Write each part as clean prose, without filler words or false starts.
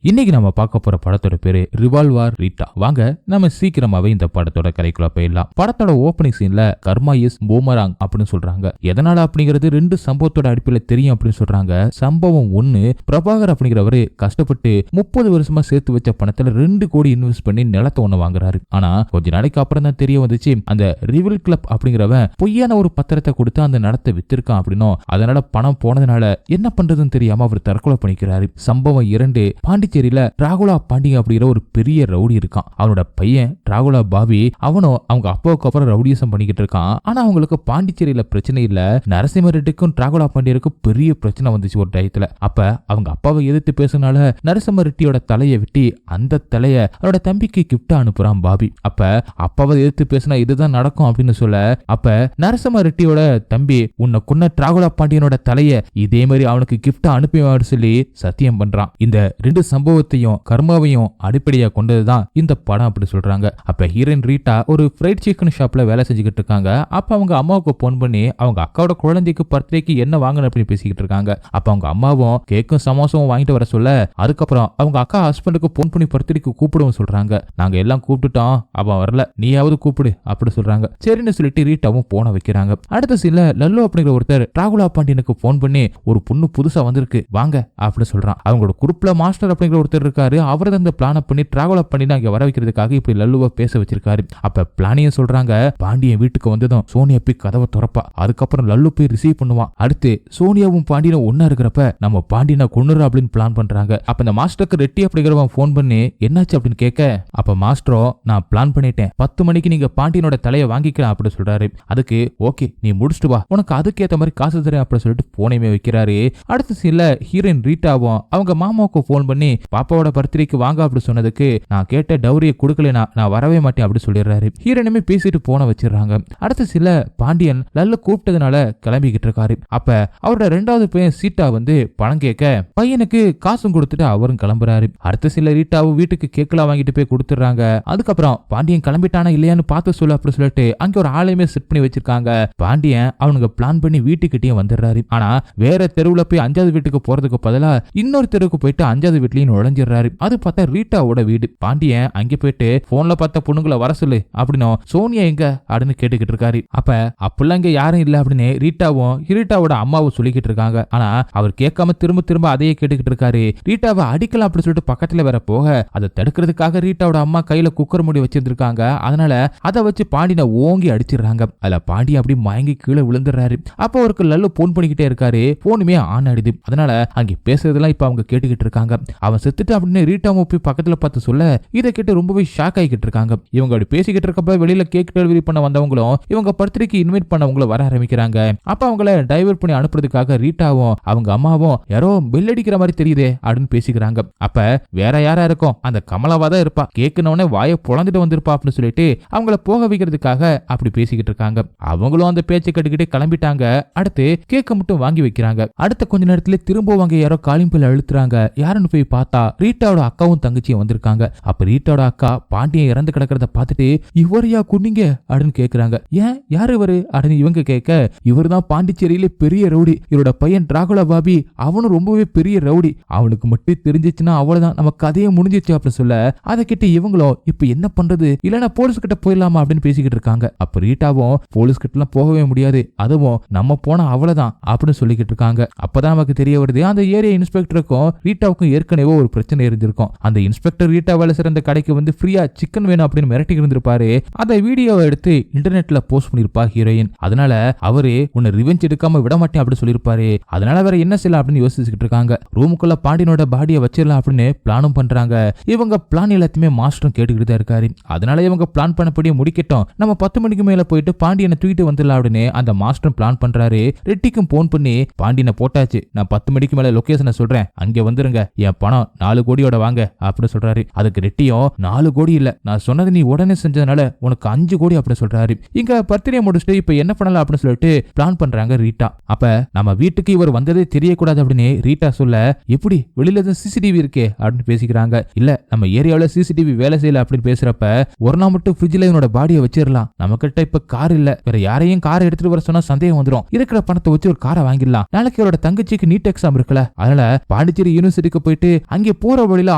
இன்னைக்கு நம்ம பார்க்க போற படத்தோட பேரு ரிவால்வர் ரீட்டா. வாங்க நம்ம சீக்கிரமாவே இந்த படத்தோட கதைக்குள்ள போயிடலாம். படத்தோட ஓப்பனிங் சீன்ல கர்மா இஸ் பூமராங் அப்படின்னு சொல்றாங்க. எதனால அப்படிங்கிறது ரெண்டு சம்பவத்தோட அடிப்படையில் தெரியும் அப்படின்னு சொல்றாங்க. சம்பவம் ஒண்ணு, பிரபாகர் அப்படிங்கிறவரு கஷ்டப்பட்டு 30 வருஷமா சேர்த்து வச்ச பணத்துல 2 கோடி இன்வெஸ்ட் பண்ணி நிலத்தை ஒண்ணு வாங்குறாரு. ஆனா கொஞ்ச நாளைக்கு அப்புறம் தான் தெரிய வந்துச்சு, அந்த ரிவில் கிளப் அப்படிங்கிறவன் பொய்யான ஒரு பத்திரத்தை கொடுத்து அந்த நிலத்தை வித்திருக்கான் அப்படின்னும், அதனால பணம் போனதுனால என்ன பண்றதுன்னு தெரியாம அவர் தற்கொலை பண்ணிக்கிறாரு. சம்பவம் 2, பாண்டிச்சேரியில டிராகுலா பாண்டி அப்படிங்கிற ஒரு பெரிய ரவுடி இருக்கான். அவனோட பையன் டிராகுலா பாபி, அவனும் அவங்க அப்பாவுக்கு அப்புறம் ரவுடிசம் பண்ணிக்கிட்டு இருக்கான். ஆனா அவங்களுக்கு பாண்டிச்சேரியில பிரச்சனை இல்ல, நரசிம்ம ரெட்டிக்கும் டிராகுலா பாண்டியருக்கும் பெரிய பிரச்சனை வந்துச்சு ஒரு டயத்துல. அப்ப அவங்க அப்பாவை எதிர்த்து பேசுனால நரசிம்ம ரெட்டியோட தலையை வெட்டி அந்த தலைய அவரோட தம்பிக்கு கிஃப்டா அனுப்புறான் பாபி. அப்ப அப்பாவை எதிர்த்து பேசினா இதுதான் நடக்கும் அப்படின்னு சொல்ல, அப்ப நரசிம்ம ரெட்டியோட தம்பி உன்னை கொன்ன டிராகுலா பாண்டியனோட தலைய இதே மாதிரி அவனுக்கு கிஃப்டா அனுப்பி சொல்லி சத்தியம் பண்றான். இந்த 2 சம்பவத்தையும் கர்மாவையும் அடிப்படையா கொண்டதுதான் இந்த படம் அப்படி சொல்றாங்க. அப்ப ஹீரோயின் ரீட்டா ஒரு ஃப்ரைட் சிக்கன் ஷாப்ல வேலை செஞ்சுக்கிட்டு இருக்காங்க. அப்ப அவங்க அம்மாவுக்கு போன் பண்ணி அவங்க அக்காவோட குழந்தைக்கு பர்த்டேக்கு என்ன வாங்கணும் அப்படின்னு பேசிக்கிட்டு இருக்காங்க. அப்ப அவங்க அம்மாவும் கேக்கும் சமோசாவும் வாங்கிட்டு வர சொல்ல, அதுக்கப்புறம் அவங்க அக்கா ஹஸ்பண்டுக்கு போன் பண்ணி பர்த்டேக்கு கூப்பிடுவோம் சொல்றாங்க. நாங்க எல்லாம் கூப்பிட்டுட்டோம், அவன் வரல, நீயாவது கூப்பிடு அப்படி சொல்றாங்க. சரின்னு சொல்லிட்டு ரீட்டாவும் போன வைக்கிறாங்க. அடுத்த சீன்ல லல்லு அப்படிங்கிற ஒருத்தர் டிராகுலா பாண்டியனுக்கு போன் பண்ணி ஒரு பொண்ணு புதுசா வந்திருக்கு வாங்க அப்படின்னு சொல்றான். அவங்களோட குரூப்ல மாஸ்டர் அப்படிங்கிற ஒருத்தர் இருக்காரு. அவர் தான் இந்த பிளான பண்ணி டிராகுலா பண்ணி அங்க வர வைக்கிறதுக்காக இப்படி லல்லுவை பேச வச்சிருக்காரு. அப்ப பிளானையும் சொல்றாங்க. பாண்டியன் வீட்டுக்கு வந்ததும் சோனியா போய் கதவை திறப்பா. அதுக்கப்புறம் லல்லு போய் ரிசீவ் பண்ணுவான். அடுத்து சோனியாவும் பாண்டியனும் ஒன்னா இருக்கிறப்ப நம்ம பாண்டியனை கொன்னுற அப்படின்னு பிளான் பண்றாங்க. அப்ப இந்த மாஸ்டருக்கு ரெட்டி அப்படிங்கிறவன் போன் பண்ணி என்னாச்சு அப்படின்னு கேட்க, அப்ப மாஸ்டரோ நான் பிளான் பண்ணிட்டேன், 10 மணிக்கு நீங்க பாண்டியனோட தலையை வாங்கிக்கலாம் அப்படின்னு சொல்றாரு. அதுக்கு ஓகே நீ முடிச்சுட்டு வா, உனக்கு அதுக்கேற்ற மாதிரி காசு தரேன் அப்படின்னு சொல்லிட்டு போனையுமே வைக்கிறாரு. அடுத்த சீன்ல ஹீரோயின் ரீட்டாவும் அவங்க மாமாவுக்கு போன் பண்ணி பாப்பாவோட பர்த்டேக்கு வாங்க அப்படி சொன்னதுக்கு நான் கேட்ட டவுரியை கொடுக்கலனா நான் வரவே மாட்டேன் அப்படி சொல்லிடுறாரு. ஹீரோனுமே பேசிட்டு போன வச்சிடறாங்க. அடுத்த சில பாண்டியன் லல்ல கூப்பிட்டதுனால கிளம்பிக்கிட்டு இருக்காரு. அப்ப அவரோட 2வது பையன் சீட்டா வந்து பணம் கேட்க பையனுக்கு காசும் கொடுத்துட்டு அவரும் கிளம்புறாரு. அடுத்த சில ரீட்டாவும் வீட்டுக்கு கேக்கெல்லாம் வாங்கிட்டு போய் கொடுத்துறாங்க. அதுக்கப்புறம் பாண்டியன் கிளம்பிட்டானா இல்லையான்னு பார்த்து சொல்லு அப்படி சொல்லிட்டு அங்க ஒரு ஆளையுமே செட் பண்ணி வச்சிருக்காங்க. பாண்டியன் அவனுக்கு பிளான் பண்ணி வீட்டுக்கிட்டே வந்துடுறாரு. ஆனா வேற தெருவுல போய் 5வது வீட்டுக்கு போறதுக்கு பதிலா இன்னொரு தெருவுக்கு போயிட்டு 5வது வீட்லயும் நுழைஞ்சிடறாரு. அது பார்த்தா ரீட்டாவோட வீடு. பாண்டியன் அங்க போயிட்டு போன்ல பார்த்த பொண்ணுங்களை வர சொல்லு அப்படின்னு சோனியா எங்க அப்படின்னு கேட்டுக்கிட்டு இருக்காரு. அப்ப அப்பெல்லாம் இங்க யாரும் இல்ல அப்படின்னு ரீட்டாவும் ரீட்டாவோட அம்மாவும் சொல்லிக்கிட்டு இருக்காங்க. ஆனா அவர் கேட்காம திரும்ப திரும்ப அதையே கேட்டுக்கிட்டு இருக்காரு. ரீட்டாவை அடிக்கலாம் அப்படின்னு சொல்லிட்டு பக்கத்துல வேற போக அதை தடுக்கிறதுக்காக ரீட்டாவோட அம்மா கையில குக்கர் மூடி வச்சிருந்திருக்காங்க. அதனால அதை வச்சு பாண்டியனை ஓங்கி அடிச்சிடுறாங்க. அதுல பாண்டியன் அப்படி மயங்கி கீழே விழுந்துடுறாரு. அப்ப அவருக்கு லல்லு போன் பண்ணிக்கிட்டே இருக்காரு. போனுமே ஆன் ஆடுது. அதனால அங்க பேசுறதெல்லாம் இப்ப அவங்க கேட்டுக்கிட்டு இருக்காங்க. அவன் செத்துட்டு அப்படின்னு ரீட்டாவும் போய் பக்கத்துல பார்த்து சொல்ல இதை கேட்டு ரொம்பவே ஷாக் ஆகிக்கிட்டு இருக்காங்க. இவங்க அப்படி பேசிக்கிட்டு இருக்கப்ப வெளியில கேக் டெலிவரி பண்ண வந்தவங்களும் இவங்க பர்த்டேக்கு இன்வைட் பண்ணவங்களும் வர ஆரம்பிக்கிறாங்க. அப்ப அவங்கள டைவர்ட் பண்ணி அனுப்புறதுக்காக ரீட்டாவும் அவங்க அம்மாவும் யாரோ பெல் அடிக்கிற மாதிரி தெரியுதே அப்படின்னு பேசிக்கிறாங்க. அப்ப வேற யாரா இருக்கும், அந்த கமலாவா தான் இருப்பா, கேக்குனவனே வாயை பொழந்துட்டு வந்திருப்பா அப்படின்னு சொல்லிட்டு அவங்கள போக வைக்கிறதுக்காக அப்படி பேசிக்கிட்டு இருக்காங்க. அவங்களும் அந்த பேச்சை கட்டுக்கிட்டே கிளம்பிட்டாங்க. அடுத்து கேக்க மட்டும் வாங்கி வைக்கிறாங்க. அடுத்த கொஞ்ச நேரத்துல திரும்ப வாங்க யாரோ காலிங் பெல் அழுத்துறாங்க. யாருன்னு போய் பார்த்தா ரீட்டாவோட அக்காவும் தங்கச்சியும் வந்திருக்காங்க. அப்ப ரீட்டாவோட அக்கா பாண்டியன் இறந்து கிடக்கிறத பார்த்துட்டு இவரையா குனிங்க அப்படின்னு கேக்குறாங்க. ஏன் யாரு இவரு அப்படின்னு இவங்க கேட்க, இவர் தான் பாண்டிச்சேரியில பெரிய ரவுடி, இவரோட பையன் டிராகுலா பாபி, அவனும் ரொம்பவே பெரிய ரவுடி, அவனுக்கு மட்டும் தெரிஞ்சிச்சுன்னா அவ்வளவுதான், நம்ம கதையை முடிஞ்சிச்சு அப்படின்னு சொல்ல அதை கிட்ட இவங்களும் இப்ப என்ன பண்றது, இல்லன்னா போலீஸ் கிட்ட போயிடலாமா அப்படின்னு பேசிக்கிட்டு இருக்காங்க. அப்ப ரீட்டாவும் போலீஸ் கிட்ட எல்லாம் போகவே முடியாது, அதுவும் நம்ம போனா அவ்வளவுதான் அப்படின்னு சொல்லிக்கிட்டு இருக்காங்க. அப்பதான் நமக்கு தெரிய வருது அந்த ஏரியா இன்ஸ்பெக்டருக்கும் ரீட்டாவுக்கும் ஏற்கனவே ஒரு பிரச்சனை இருந்திருக்கும். அந்த இன்ஸ்பெக்டர் ரீட்டா வேலை சிறந்த கடைக்கு வந்து ஃப்ரீயா சிக்கன் வேணும் அப்படின்னு மிரட்டி இருந்திருப்பாரு. அதை வீடியோவை எடுத்து இன்டர்நெட்ல போஸ்ட் பண்ணிருப்பா ஹீரோயின். அதனால அவரு உன்னை ரிவெஞ்ச் எடுக்காம விட மாட்டேன் அப்படின்னு சொல்லிருப்பாரு. அதனால வேற என்ன செய்யலாம் அப்படின்னு யோசிச்சுட்டு இருக்காங்க. ரூமுக்குள்ள பாண்டியனோட பாடியை வச்சிடலாம் அப்படின்னு பிளானும் பண்றாங்க. இவங்க பிளான் எல்லாத்தையுமே மாஸ்டரும் கேட்டுக்கிட்டு தான் இருக்காரு. அதனால இவங்க பிளான் பண்ணபடியே முடிக்கட்டும், நம்ம 10 மணிக்கு மேல போயிட்டு பாண்டியனை தூக்கிட்டு வந்துடலாம் அப்படின்னு அந்த மாஸ்டரும் பிளான் பண்றாரு. ரெட்டிக்கும் போன் பண்ணி பாண்டியனை போட்டாச்சு, நான் 10 மணிக்கு மேல லொகேஷனை சொல்றேன், அங்க வந்துருங்க, என் பணம் 4 கோடியோட வாங்க அப்படின்னு சொல்றாரு. அதுக்கு ரெட்டியும் 4 கோடி இல்ல, நான் சொன்னது நீ உடனே செஞ்சதுனால உனக்கு 5 கோடி அப்படின்னு சொல்றாரு. இங்க பர்த்டே முடிச்சுட்டு இப்ப என்ன பண்ணலாம் அப்படின்னு சொல்லிட்டு பிளான் பண்றாங்க ரீட்டா. அப்ப நம்ம வீட்டுக்கு இவர் வந்ததே தெரியக்கூடாது அப்படின்னு ரீட்டா சொல்ல, எப்படி வெளியில சிசிடிவி இருக்கே அப்படின்னு பேசிக்கிறாங்க. இல்ல நம்ம ஏரியாவில சிசிடிவி வேலை செய்யல அப்படின்னு பேசுறப்ப ஒரு நாள் மட்டும் ஃப்ரிட்ஜ்ல இவனோட பாடியை வச்சிடலாம், நம்ம கிட்ட இப்ப கார் இல்ல, வேற யாரையும் காரை எடுத்துட்டு வர சொன்னா சந்தேகம் வந்துடும், இருக்கிற பணத்தை வச்சு ஒரு காரை வாங்கிடலாம், நாளைக்கு அவரோட தங்கச்சிக்கு நீட் எக்ஸாம் இருக்குல்ல, அதனால பாண்டிச்சேரி யூனிவர்சிட்டிக்கு போயிட்டு அங்கே போற வழியில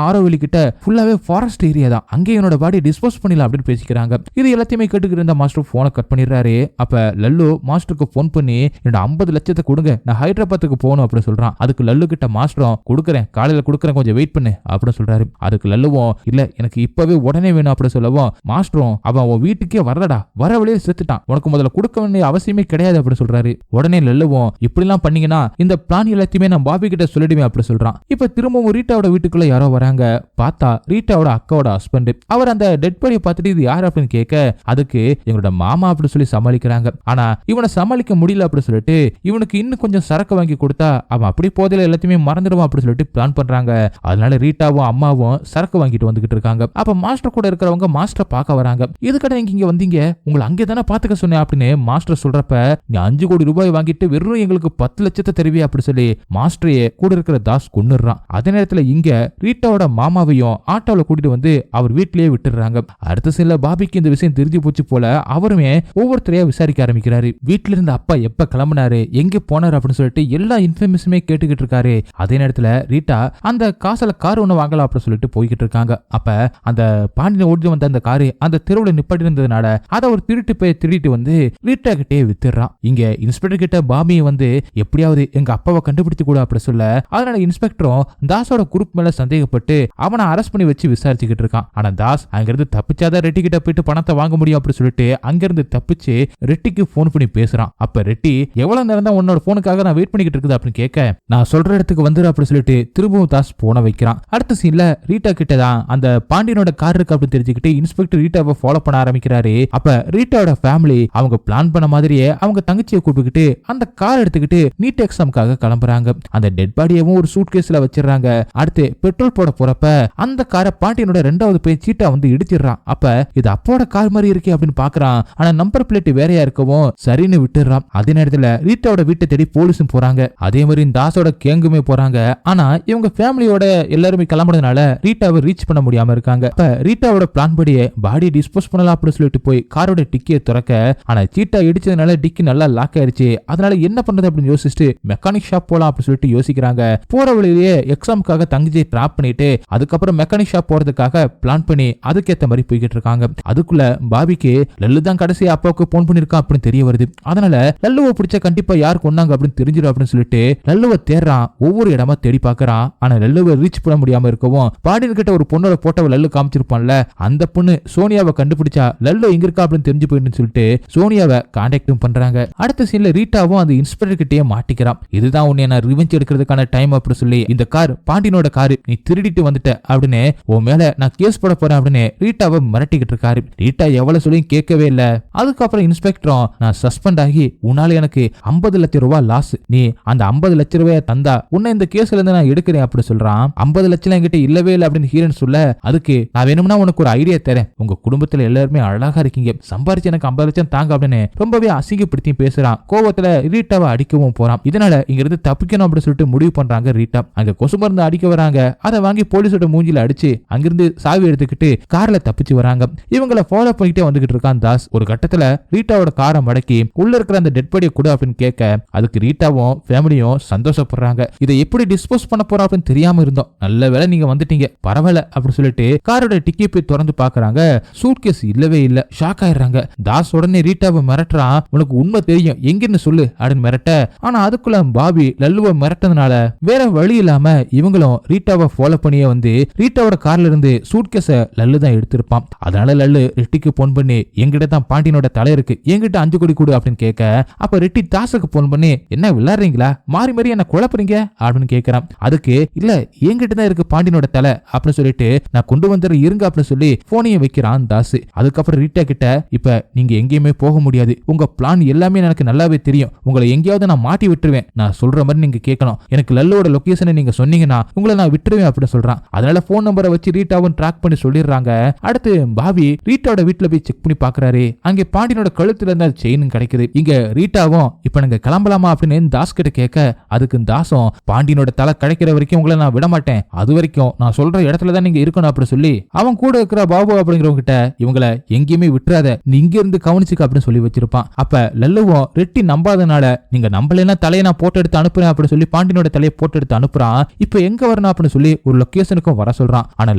ஆரோவெளி கிட்ட ஃபுல்லாவே ஃபாரஸ்ட் ஏரியா தான், அங்கே என்னோட பாடி டிஸ்போஸ் பண்ணலாம் அப்படின்னு பேசிக்கிறாங்க. இது எல்லாத்தையுமே கேட்டுக்கிட்டு இருந்த மாஸ்டர் போனை கட் பண்ணிடுறாரு. அப்ப லல்லு மாஸ்டருக்கு போன் பண்ணி என்னோட 50 லட்சத்தை கொடுங்க, நான் ஹைதராபாத்துக்கு போகணும் அப்படின்னு சொல்றான். அதுக்கு லல்லு கிட்ட மாஸ்டரும் கொடுக்குறேன், காலையில கொடுக்குறேன், கொஞ்சம் வெயிட் பண்ணு அப்படின்னு சொல்றாரு. அதுக்கு லல்லுவும் இல்ல எனக்கு இப்பவே உடனே வேணும் அப்படின்னு சொல்லவும் மாஸ்டரும் அவன் உன் வீட்டுக்கே வரலடா, வர வழியே செத்துட்டான், உனக்கு முதல்ல கொடுக்க வேண்டிய அவசியமே கிடையாது அப்படின்னு சொல்றாரு. உடனே லல்லுவும் இப்படி எல்லாம் பண்ணீங்கன்னா இந்த பிளான் எல்லாத்தையுமே நான் பாபி கிட்ட சொல்லிடுவேன் அப்படி சொல்றான். இப்ப திரும்பவும் ரீட்டாவோட வீட்டுக்குள்ள யாரோ வராங்க. பார்த்தா ரீட்டாவோட அக்காவோட ஹஸ்பண்ட். அவர் அந்த டெட் பாடியை பார்த்துட்டு இது யார் அப்படின்னு கேட்க அதுக்கு எங்களோட மாமா அப்படி சொல்லி சமாளிக்கிறாங்க. ஆனா இவனை சமாளிக்க முடியல அப்படி சொல்லிட்டு இவனுக்கு இன்னும் கொஞ்சம் சரக்கு வாங்கி கொடுத்தா அவன் அப்படி போதையில எல்லாத்தையுமே மறந்துடுவான் அப்படி சொல்லிட்டு பிளான் பண்றாங்க. அதனால ரீட்டாவும் அம்மாவும் சரக்கு வாங்கிட்டு வந்துகிட்டு இருக்காங்க. அப்ப மாஸ்டர் கூட இருக்கிறவங்க மாஸ்டர் பார்க்க வராங்க. இதுக்கட நீங்க இங்க வந்தீங்க, உங்களை அங்கே தானே பாத்துக்க சொன்னேன் அப்படின்னு மாஸ்டர் சொல்றப்ப நீ 5 கோடி ரூபாய் வாங்கிட்டு வெறும் எங்களுக்கு 10 லட்சத்தை தருவியா அப்படி சொல்லி மாஸ்டரையே கூட இருக்கிற தாஸ் கொன்னுறான். அதே நேரத்துல இங்க ரீட்டாவோட மாமாவையும் ஆட்டோல கூட்டிட்டு வந்து அவர் வீட்டிலேயே விட்டுறாங்க. அடுத்த சில பாபிக்கு இந்த விஷயம் தெரிஞ்சு போச்சு போல அவருமே ஒவ்வொருத்தரையா விசாரிக்க ஆரம்பிக்கிறாரு. வீட்டுல இருந்த அப்பா எப்ப கிளம்பினாரு, எங்க போனாரு அப்படின்னு சொல்லிட்டு எல்லா இன்ஃபர்மேஷனுமே கேட்டுக்கிட்டு இருக்காரு. அதே நேரத்துல ரீட்டா அந்த காசுல கார் ஒண்ணு வாங்கலாம் அப்படின்னு சொல்லிட்டு போய்கிட்டு இருக்காங்க. அப்ப அந்த பாண்டியன் ஓடி வந்த அந்த காரு அந்த தெருவுல நிப்பாட்டி இருந்ததுனால அதை ஒரு திருட்டு வந்து ரீட்டா கிட்டே வித்துறான். இங்க இன்ஸ்பெக்டர் கிட்ட பாபியை வந்து எப்படியாவது எங்க அப்பாவை கண்டுபிடிச்சு கூட அப்படி சொல்ல அதனால இன்ஸ்பெக்டரும் தாஸோட குரூப் மேல சந்தேகப்பட்டு அவனை அரெஸ்ட் பண்ணி வச்சு விசாரிச்சுக்கிட்டு இருக்கான். ஆனா தாஸ் அங்கிருந்து தப்பிச்சாதான் ரெட்டி கிட்ட போயிட்டு பணத்தை வாங்க முடியும் அப்படி சொல்லிட்டு அங்கிருந்து தப்பிச்சு ரெட்டிக்கு போன் பண்ணி பேசுறான். அப்ப ரெட்டி எவ்வளவு நேரம் தான் உன்னோட போனுக்காக நான் வெயிட் பண்ணிக்கிட்டு இருக்குது அப்படின்னு கேட்க நான் சொல்ற இடத்துக்கு வந்துரு அப்படி சொல்லிட்டு திரும்பவும் தாஸ் போன வைக்கிறான். அடுத்த சீன்ல ரீட்டா கிட்ட தான் அந்த பாண்டியனோட கார் இருக்கு அப்படின்னு தெரிஞ்சுக்கிட்டு இன்ஸ்பெக்டர் ரீட்டாவை ஃபாலோ பண்ண ஆரம்பிக்கிறாரு. அப்ப ரீட்டாவோட ஃபேமிலி அவங்க பிளான் பண்ண மாதிரியே அவங்க தங்கச்சியை கூப்பிட்டுக்கிட்டு அந்த கார் எடுத்துக்கிட்டு நீட் எக்ஸாமுக்காக கிளம்புறாங்க. அந்த டெட் பாடியவும் ஒரு சூட் கேஸ்ல வச்சிடறாங்க. அடுத்து பெட்ரோல் போட போறப்ப அந்த காரை பாண்டியனோட 2வது போய் சீட்டா வந்து இடிச்சிடறான். அப்ப இது அப்போட கார் மாதிரி இருக்கு அப்படின்னு பாக்குறான். ஆனா நம்பர் பிளேட் வேறையா இருக்கவும் சரின்னு விட்டுறான். அதே நேரத்துல ரீட்டாவோட வீட்டை தேடி போலீஸும் போறாங்க. அதே மாதிரி தாஸோட கேங்குமே போறாங்க. ஆனா இவங்க ஃபேமிலியோட எல்லாருமே கிளம்புறதுனால ரீட்டாவை ரீச் பண்ண முடியாம இருக்காங்க. அப்ப ரீட்டாவோட பிளான் படியே பாடி டிஸ்போஸ் பண்ணலாம் அப்படின்னு சொல்லிட்டு போய் காரோட டிக்கியை துறக்க ஆனா சீட்டா இடிச்சதுனால டிக்கி நல்லா லாக் ஆயிருச்சு. அதனால என்ன பண்றது அப்படின்னு யோசிச்சுட்டு மெக்கானிக் ஷாப் போலாம் அப்படின்னு சொல்லிட்டு யோசிக்கிறாங்க. போற வழியிலேயே எக்ஸாமுக்காக தங்கச்சியை டிராப் பண்ணிட்டு அதுக்கப்புறம் மெக்கானிக் ஷாப் போறதுக்காக பிளான் பண்ணி அதுக்கேற்ற மாதிரி போய்கிட்டு இருக்காங்க. அதுக்குள்ள பாபிக்கு லல்லு தான் கடைசி அப்பாவுக்கு போன் பண்ணிருக்கான் அப்படின்னு தெரிய வருது. அதனால லல்லுவை பிடிச்ச கண்டிப்பா யாரு கொண்டாங்க அப்படின்னு தெரிஞ்சிடும் அப்படின்னு சொல்லிட்டு லல்லுவை தேடுறான். ஒவ்வொரு இடமா தேடி பாக்குறான். ஆனா லல்லுவை ரீச் பண்ண முடியாம இருக்கவும் பாண்டியன் கிட்ட ஒரு பொண்ணோட போட்டோவை லல்லு காமிச்சிருப்பான்ல, அந்த பொண்ணு சோனியாவை கண்டுபிடிச்சா லல்லு எங்க இருக்கா அப்படின்னு தெரிஞ்சு போயிட்டு சொல்லிட்டு சோனியாவை கான்டாக்டும் பண்றாங்க. அடுத்த சீன்ல ரீட்டாவும் அந்த இன்ஸ்பெக்டர் கிட்டே மாட்டிக்கிறான். இதுதான் உன்னை நான் ரிவெஞ்ச் எடுக்கிறதுக்கான டைம் அப்படின்னு சொல்லி இந்த கார் பாண்டியனோட காரு, நீ திருடிட்டு வந்துட்ட அப்படின்னு உன் மேல நான் கேஸ் போட போறேன் அப்படின்னு ரீட்டாவை மிரட்டிக்கிட்டு இருக்காரு. ரீட்டா எவ்வளவு சொல்லியும் கேட்கவே இல்ல. அதுக்கப்புறம் இன்ஸ்பெக்டரும் நான் சஸ்பெண்ட் ஆகி உன்னால எனக்கு 50 லட்சம் ரூபாய் லாஸ், நீ அந்த 50 லட்சம் ரூபாய தந்தா உன்னை இந்த கேஸ்ல இருந்து நான் எடுக்கிறேன் அப்படி சொல்றான். 50 லட்சம் என்கிட்ட இல்லவே இல்லை அப்படின்னு ஹீரோன் சொல்ல அதுக்கு நான் வேணும்னா உனக்கு ஒரு ஐடியா தரேன், உங்க குடும்பத்துல எல்லாருமே அழகா இருக்கீங்க, சம்பாரிச்சு எனக்கு 50 லட்சம் தாங்க அப்படின்னு ரொம்பவே அசிங்கப்படுத்தி பேசுறான். கோவத்துல ரீட்டாவை அடிக்கவும் போறான். இதனால இங்க இருந்து தப்பிக்கணும் அப்படின்னு சொல்லிட்டு முடிவு பண்றாங்க ரீட்டா. அங்க கொசு மருந்து அடிக்க வராங்க. அதை வாங்கி போலீஸோட மூஞ்சில அடிச்சு அங்கிருந்து சாவி எடுத்துக்கிட்டு கார்ல தப்பிச்சு வராங்க. இவங்களை ஃபாலோ பண்ணிட்டே வந்துகிட்டு இருக்கான் தாஸ். ஒரு கட்டத்துல ரீட்டாவோட காரை மடக்கி உள்ள இருக்கிற அந்த டெட் பாடியை கொடு அப்படின்னு கேட்க அதுக்கு ரீட்டாவும் ஃபேமிலியும் சந்தோஷப்படுறாங்க. இதை எப்படி டிஸ்போஸ் பண்ண போறோம் அப்படின்னு தெரியாம இருந்தோம், நல்ல வேளை நீங்க வந்துட்டீங்க, பரவாயில்ல அப்படின்னு சொல்லிட்டு காரோட டிக்கி போய் திறந்து பாக்குறாங்க. சூட்கேஸ் இல்லவே இல்ல. ஷாக் ஆயிடுறாங்க. தாஸ் உடனே ரீட்டாவை மிரட்டுறான். உனக்கு உண்மை தெரியும் எங்கன்னு சொல்லு அப்படின்னு மிரட்ட, ஆனா அதுக்குள்ள பாபி லல்லுவை மிரட்டதுனால வேற வழி இல்லாம இவங்களும் ரீட்டாவை ஃபாலோ பண்ணியே வந்து ரீட்டாவோட கார்ல இருந்து சூட்கேஸ லல்லு தான் எடுத்திருப்பான். அதனால லல்லு ரெட்டிக்கு போன் பண்ணி என்கிட்ட தான் பாண்டியனோட தலை இருக்கு, என்கிட்ட 5 கோடி கொடு அப்படின்னு கேட்க அப்ப ரெட்டி தாஸுக்கு போன் பண்ணி என்ன விளையாடுறீங்களா, மாறி மாறி என்ன குழப்பறீங்க அப்படின்னு கேட்கிறான். அதுக்கு இல்ல என்கிட்ட தான் இருக்கு பாண்டியனோட தலை அப்படின்னு சொல்லிட்டு நான் கொண்டு வந்துடுற இருங்க அப்படின்னு சொல்லி போனையும் வைக்கிறான் தாஸ். அதுக்கப்புறம் ரீட்டா கிட்ட இப்ப நீங்க எங்கேயுமே போக முடியாது, உங்க பிளான் எல்லாமே எனக்கு நல்லாவே தெரியும், உங்களை எங்கேயாவது நான் மாட்டி விட்டுருவேன், நான் சொல்ற மாதிரி நீங்க கேட்கணும், எனக்கு லல்லோட லொகேஷனை நீங்க சொன்னீங்கன்னா உங்களை நான் விட்டுருவேன் அப்படின்னு சொல்றான். அதனால போன் நம்பரை வச்சு ரீட்டாவும் ட்ராக் பண்ணி சொல்லிடுறாங்க. அடுத்து பாபி ரீட்டாவோட வீட்டுல போய் செக் பண்ணி பாக்குறாரு. அங்கே பாண்டியனோட கழுத்துல இருந்த செயின் கிடைக்குது. இங்க ரீட்டாவும் இப்ப நீங்க கிளம்பலாமா அப்படின்னு தாஸ் கிட்ட கேட்க அதுக்கு தாசும் பாண்டியனோட தலை கிடைக்கிற வரைக்கும் உங்களை நான் விட மாட்டேன், அது வரைக்கும் நான் சொல்ற இடத்துல தான் நீங்க இருக்கணும் அப்படின்னு சொல்லி அவன் கூட இருக்கிற பாபு அப்படிங்கிறவங்க கிட்ட இவங்களை எங்கேயுமே விட்டுறாத, நீ இங்க இருந்து கவனிச்சுக்க அப்படின்னு சொல்லி வச்சிருப்பான். அப்ப லல்லுவும் ரெட்டி நம்பாதனால நீங்க நம்பலைன்னா தலையை நான் போட்டு எடுத்து அனுப்புறேன் அப்படின்னு சொல்லி பாண்டியனோட தலையை போட்டு எடுத்து அனுப்புறான். இப்ப எங்க வரணும் சொல்லணும் அப்படின்னு சொல்லி ஒரு லொகேஷனுக்கும் வர சொல்றான். ஆனா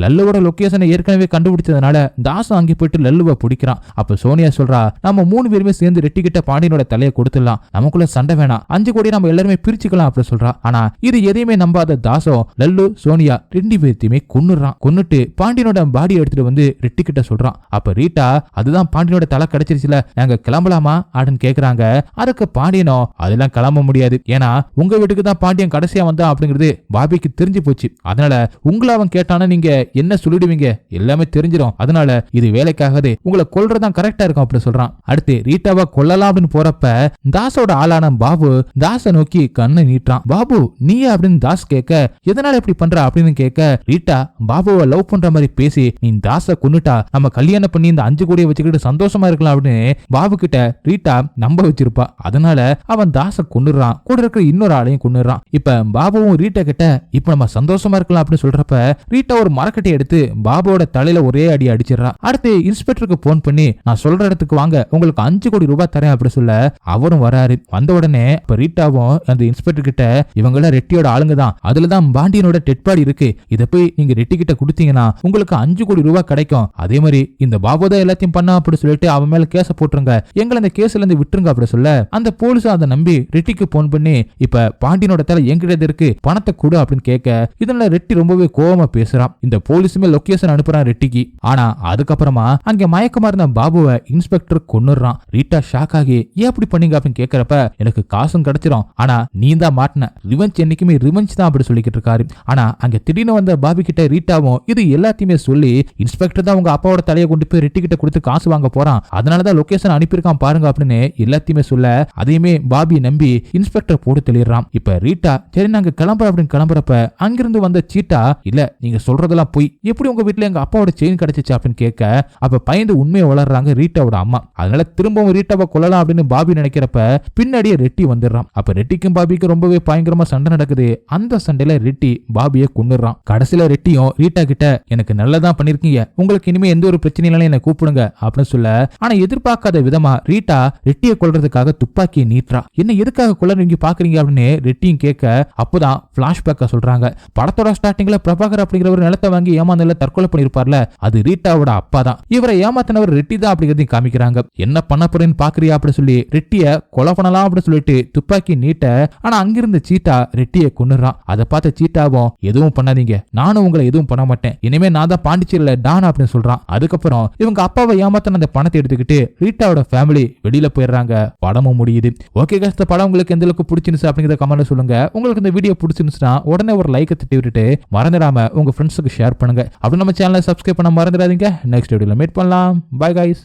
லல்லுவோட லொகேஷனை ஏற்கனவே கண்டுபிடிச்சதுனால தாசு அங்கே போயிட்டு லல்லுவை பிடிக்கிறான். அப்ப சோனியா சொல்றா, நம்ம 3 பேருமே சேர்ந்து ரெட்டி கிட்ட பாண்டியனோட தலையை கொடுத்துடலாம், நமக்குள்ள சண்டை வேணாம், 5 கோடி நம்ம எல்லாருமே பிரிச்சுக்கலாம் அப்படின்னு சொல்றா. ஆனா இது எதையுமே நம்பாத தாசோ லல்லு சோனியா 2 பேர்த்தையுமே கொன்னுட்டு பாண்டியனோட பாடி எடுத்துட்டு வந்து ரெட்டி கிட்ட சொல்றான். அப்ப ரீட்டா, அதுதான் பாண்டியனோட தலை கிடைச்சிருச்சுல, நாங்க கிளம்பலாமா அப்படின்னு கேக்குறாங்க. அதுக்கு பாண்டியனோ, அதெல்லாம் கிளம்ப முடியாது, ஏன்னா உங்க வீட்டுக்கு தான் பாண்டியன் கடைசியா வந்தா அப்படிங்கிறது பாபிக்கு தெரிஞ்சு போச்சு, அதனால உங்களை அவன் கேட்டானா நீங்க என்ன சொல்லிடுவீங்க, எல்லாமே தெரிஞ்சிடும், அதனால இது வேலைக்காகது, உங்களை கொல்றதான் கரெக்டா இருக்கும் அப்படி சொல்றான். அடுத்து ரீட்டாவை கொல்லலாம் அப்படின்னு போறப்ப தாசோட ஆளான பாபு தாச நோக்கி கண்ணை நீட்டான். பாபு நீ அப்படின்னு தாஸ் கேட்க, எதனால இப்படி பண்ற அப்படின்னு கேட்க, ரீட்டா பாபுவை லவ் பண்ற மாதிரி பேசி நீ தாச கொன்னுட்டா நம்ம கல்யாணம் பண்ணி இந்த 5 கோடியை வச்சுக்கிட்டு சந்தோஷமா இருக்கலாம் அப்படின்னு பாபு கிட்ட ரீட்டா நம்ப வச்சிருப்பா. அதனால அவன் தாச கொன்னுறான், கூட இருக்கிற இன்னொரு ஆளையும் கொன்னுறான். இப்ப பாபுவும் ரீட்டா கிட்ட இப்ப நம்ம சந்தோஷமா இருக்கலாம் அப்படின்னு சொல்றப்ப ரீட்டா ஒரு மரக்கட்டை எடுத்து பாபுவோட தலையில ஒரே அடி அடிச்சிடறான். அடுத்து இன்ஸ்பெக்டருக்கு போன் பண்ணி, நான் சொல்ற இடத்துக்கு வாங்க, உங்களுக்கு 5 கோடி ரூபாய் தரேன் அப்படி சொல்ல அவரும் வராரு. வந்த உடனே இப்ப ரீட்டாவும் அந்த இன்ஸ்பெக்டர் கிட்ட, இவங்கள ரெட்டியோட ஆளுங்க தான், அதுலதான் பாண்டியனோட டெட் பாடி இருக்கு, இத போய் நீங்க ரெட்டி கிட்ட கொடுத்தீங்கன்னா உங்களுக்கு 5 கோடி ரூபாய் கிடைக்கும், அதே மாதிரி இந்த பாபு தான் எல்லாத்தையும் பண்ணா அப்படி சொல்லிட்டு அவன் மேல கேஸ போட்டுருங்க, எங்களை அந்த கேஸ்ல இருந்து விட்டுருங்க அப்படி சொல்ல அந்த போலீஸ் அதை நம்பி ரெட்டிக்கு போன் பண்ணி, இப்ப பாண்டியனோட தலை என்கிட்ட இருக்கு, பணத்தை கொடு அப்படின்னு கேட்க, இதனால ரெட்டி ரொம்பவே கோவமா பேசுறான். இந்த போலீஸுமே லொகேஷன் அனுப்புறான் ரெட்டிக்கு. ஆனா அதுக்கப்புறமா அங்க மயக்கமா இருந்த பாபுவை இன்ஸ்பெக்டர் கொன்னுறான். ரீட்டா ஷாக் ஆகி, ஏன் அப்படி பண்ணீங்க அப்படின்னு கேட்கறப்ப, எனக்கு காசும் கிடைச்சிரும், ஆனா நீ தான் மாட்டின, ரிவெஞ்ச் என்னைக்குமே ரிவெஞ்ச் தான் அப்படி சொல்லிக்கிட்டு இருக்காரு. ஆனா அங்க திடீர்னு வந்த பாபி கிட்ட ரீட்டாவும் இது எல்லாத்தையுமே சொல்லி, இன்ஸ்பெக்டர் தான் உங்க அப்பாவோட தலையை கொண்டு போய் ரெட்டி கிட்ட கொடுத்து காசு வாங்க போறான், அதனாலதான் லொகேஷன் அனுப்பியிருக்கான் பாருங்க அப்படின்னு எல்லாத்தையுமே சொல்ல, அதையுமே பாபி நம்பி இன்ஸ்பெக்டர் போட்டு தெளிறான். இப்ப ரீட்டா, சரி நாங்க கிளம்புற அப்படின்னு கிளம்புறப்ப அங்கிருந்து வந்த சீட்டா, இல்ல நீங்க சொல்றதெல்லாம் போய், எப்படி உங்க வீட்டுல எங்க அப்பாவோட செயின் கிடைச்சிச்சு அப்படின்னு கேட்க, அப்ப பயந்து உண்மையை வளர்றாங்க ரீட்டாவோட அம்மா. அதனால திரும்பவும் ரீட்டாவை கொல்லலாம் அப்படின்னு பாபி நினைக்கிறப்ப பின்னாடியே ரெட்டி வந்துடுறான். அப்ப ரெட்டிக்கும் பாபிக்கும் ரொம்பவே பயங்கரமா சண்டை நடக்குது. அந்த சண்டையில ரெட்டி பாபியை கொன்னுறான். கடைசியில ரெட்டியும் ரீட்டா கிட்ட, எனக்கு நல்லதான் பண்ணிருக்கீங்க, உங்களுக்கு இனிமே எந்த ஒரு பிரச்சனையிலும் என்ன கூப்பிடுங்க அப்படின்னு சொல்ல, ஆனா எதிர்பார்க்காத விதமா ரீட்டா ரெட்டியை கொல்றதுக்காக துப்பாக்கியை நீட்டுறா. என்ன எதுக்காக கொல்றீங்க பாக்குறீங்க அப்படின்னு ரெட்டியும் கேட்க, அப்பதான் பிளாஷ்பேக்க சொல்றாங்க. படத்தோட ஸ்டார்டிங்ல பிரபாகர் அப்படிங்கிற ஒரு நிலத்தை வாங்கி ஏமாந்தல தற்கொலை பண்ணிருப்பார்ல, அது ரீட்டாவோட அப்பா தான், இவரை ஏமாத்தினவர் ரெட்டி தான் அப்படிங்கிறதையும் காமிக்கிறாங்க. என்ன பண்ண போறேன்னு பாக்குறியா அப்படி சொல்லி ரெட்டிய கொலை பண்ணலாம் அப்படின்னு சொல்லிட்டு துப்பாக்கி நீட்ட, ஆனா அங்கிருந்து சீட்டா ரெட்டியை கொன்னுறான். அதை பார்த்த சீட்டாவும், எதுவும் பண்ணாதீங்க, நானும் உங்களை எதுவும் பண்ண மாட்டேன், இனிமே நான் தான் பாண்டிச்சேரியில டான் அப்படின்னு சொல்றான். அதுக்கப்புறம் இவங்க அப்பாவை ஏமாத்தின அந்த பணத்தை எடுத்துக்கிட்டு ரீட்டாவோட ஃபேமிலி வெளியில போயிடுறாங்க. படமும் முடியுது. ஓகே guys, இந்த படம் உங்களுக்கு எந்த அளவுக்கு பிடிச்சிருந்துச்சு அப்படிங்கறத கமெண்ட்ல சொல்லுங்க. உங்களுக்கு இந்த வீடியோ பிடிச்சிருந்துச்சுன்னா உடனே ஒரு லைக் தட்டி விட்டுட்டு மறந்துடாம உங்க ஃப்ரெண்ட்ஸுக்கு ஷேர் பண்ணுங்க. அப்படி நம்ம சேனலை சப்ஸ்கிரைப் பண்ண மறந்துடாதீங்க. நெக்ஸ்ட் வீடியோல மீட் பண்ணலாம். Bye guys.